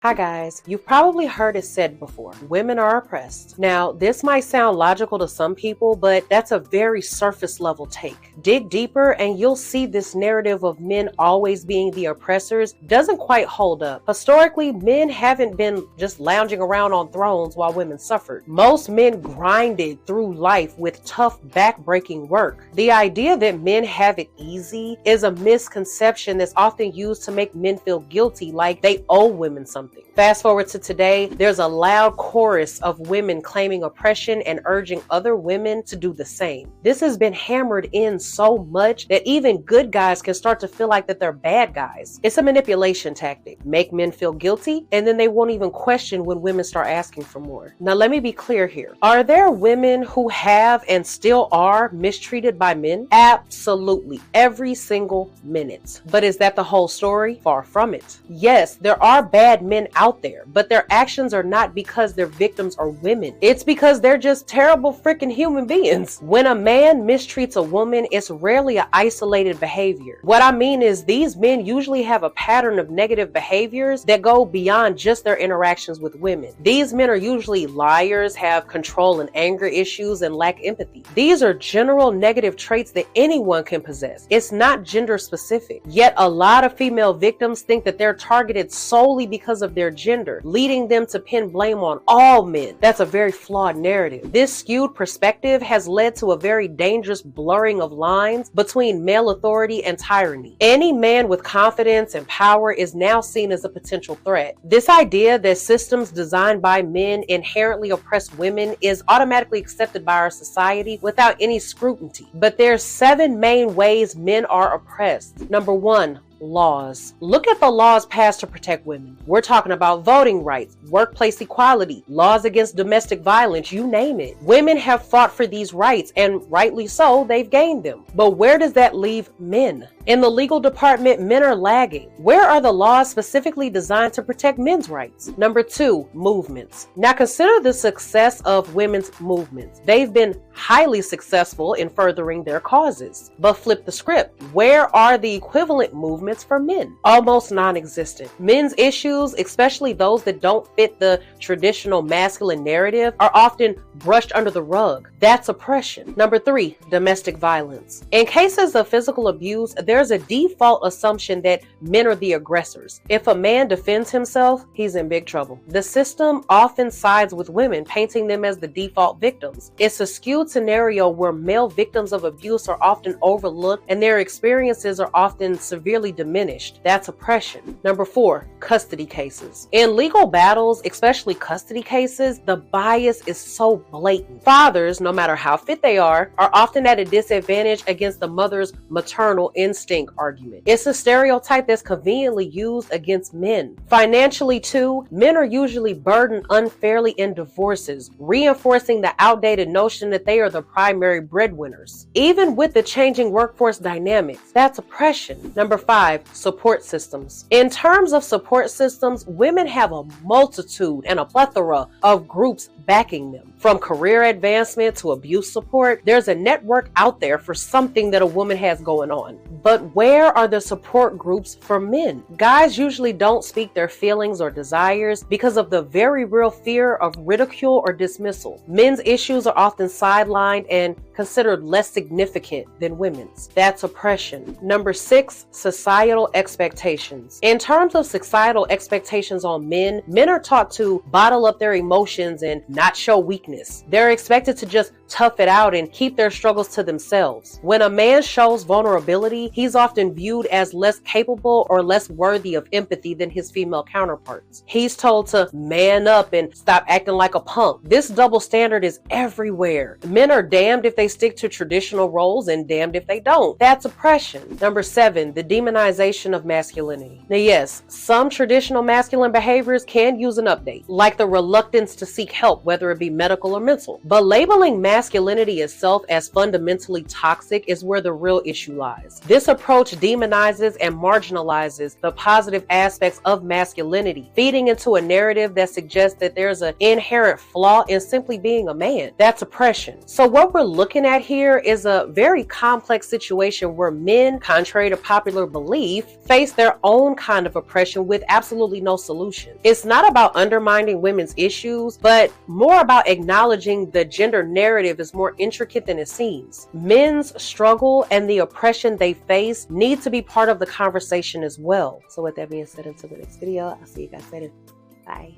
Hi guys, you've probably heard it said before, women are oppressed. Now, this might sound logical to some people, but that's a very surface level take. Dig deeper and you'll see this narrative of men always being the oppressors doesn't quite hold up. Historically, men haven't been just lounging around on thrones while women suffered. Most men grinded through life with tough, back-breaking work. The idea that men have it easy is a misconception that's often used to make men feel guilty, like they owe women something. Fast forward to today, there's a loud chorus of women claiming oppression and urging other women to do the same. This has been hammered in so much that even good guys can start to feel like that they're bad guys. It's a manipulation tactic. Make men feel guilty, and then they won't even question when women start asking for more. Now, let me be clear here. Are there women who have and still are mistreated by men? Absolutely. Every single minute. But is that the whole story? Far from it. Yes, there are bad men out there, but their actions are not because their victims are women. It's because they're just terrible freaking human beings. When a man mistreats a woman, it's rarely an isolated behavior. What I mean is these men usually have a pattern of negative behaviors that go beyond just their interactions with women. These men are usually liars, have control and anger issues, and lack empathy. These are general negative traits that anyone can possess. It's not gender specific. Yet a lot of female victims think that they're targeted solely because of their gender, leading them to pin blame on all men. That's a very flawed narrative. This skewed perspective has led to a very dangerous blurring of lines between male authority and tyranny. Any man with confidence and power is now seen as a potential threat. This idea that systems designed by men inherently oppress women is automatically accepted by our society without any scrutiny. But there's 7 main ways men are oppressed. Number 1, laws. Look at the laws passed to protect women. We're talking about voting rights, workplace equality, laws against domestic violence, you name it. Women have fought for these rights, and rightly so, they've gained them. But where does that leave men? In the legal department, men are lagging. Where are the laws specifically designed to protect men's rights? Number 2, movements. Now consider the success of women's movements. They've been highly successful in furthering their causes. But flip the script. Where are the equivalent movements for men? Almost non-existent. Men's issues, especially those that don't fit the traditional masculine narrative, are often brushed under the rug. That's oppression. Number 3, domestic violence. In cases of physical abuse, there's a default assumption that men are the aggressors. If a man defends himself, he's in big trouble. The system often sides with women, painting them as the default victims. It's a skewed scenario where male victims of abuse are often overlooked and their experiences are often severely diminished. That's oppression. Number 4, custody cases. In legal battles, especially custody cases, the bias is so blatant. Fathers, no matter how fit they are often at a disadvantage against the mother's maternal instinct argument. It's a stereotype that's conveniently used against men. Financially too, men are usually burdened unfairly in divorces, reinforcing the outdated notion that they are the primary breadwinners. Even with the changing workforce dynamics, that's oppression. Number 5, support systems. In terms of support systems, women have a multitude and a plethora of groups backing them. From career advancement to abuse support, there's a network out there for something that a woman has going on. But where are the support groups for men? Guys usually don't speak their feelings or desires because of the very real fear of ridicule or dismissal. Men's issues are often sidelined and considered less significant than women's. That's oppression. Number 6, societal expectations. In terms of societal expectations on men, men are taught to bottle up their emotions and not show weakness. They're expected to just tough it out and keep their struggles to themselves. When a man shows vulnerability, he's often viewed as less capable or less worthy of empathy than his female counterparts. He's told to man up and stop acting like a punk. This double standard is everywhere. Men are damned if they stick to traditional roles and damned if they don't. That's oppression. Number 7, the demonization of masculinity. Now yes, some traditional masculine behaviors can use an update, like the reluctance to seek help, whether it be medical or mental. But labeling masculinity itself as fundamentally toxic is where the real issue lies. This approach demonizes and marginalizes the positive aspects of masculinity, feeding into a narrative that suggests that there's an inherent flaw in simply being a man. That's oppression. So what we're looking at here is a very complex situation where men, contrary to popular belief, belief, face their own kind of oppression with absolutely no solution. It's not about undermining women's issues, but more about acknowledging the gender narrative is more intricate than it seems. Men's struggle and the oppression they face need to be part of the conversation as well. So with that being said, until the next video, I'll see you guys later. Bye.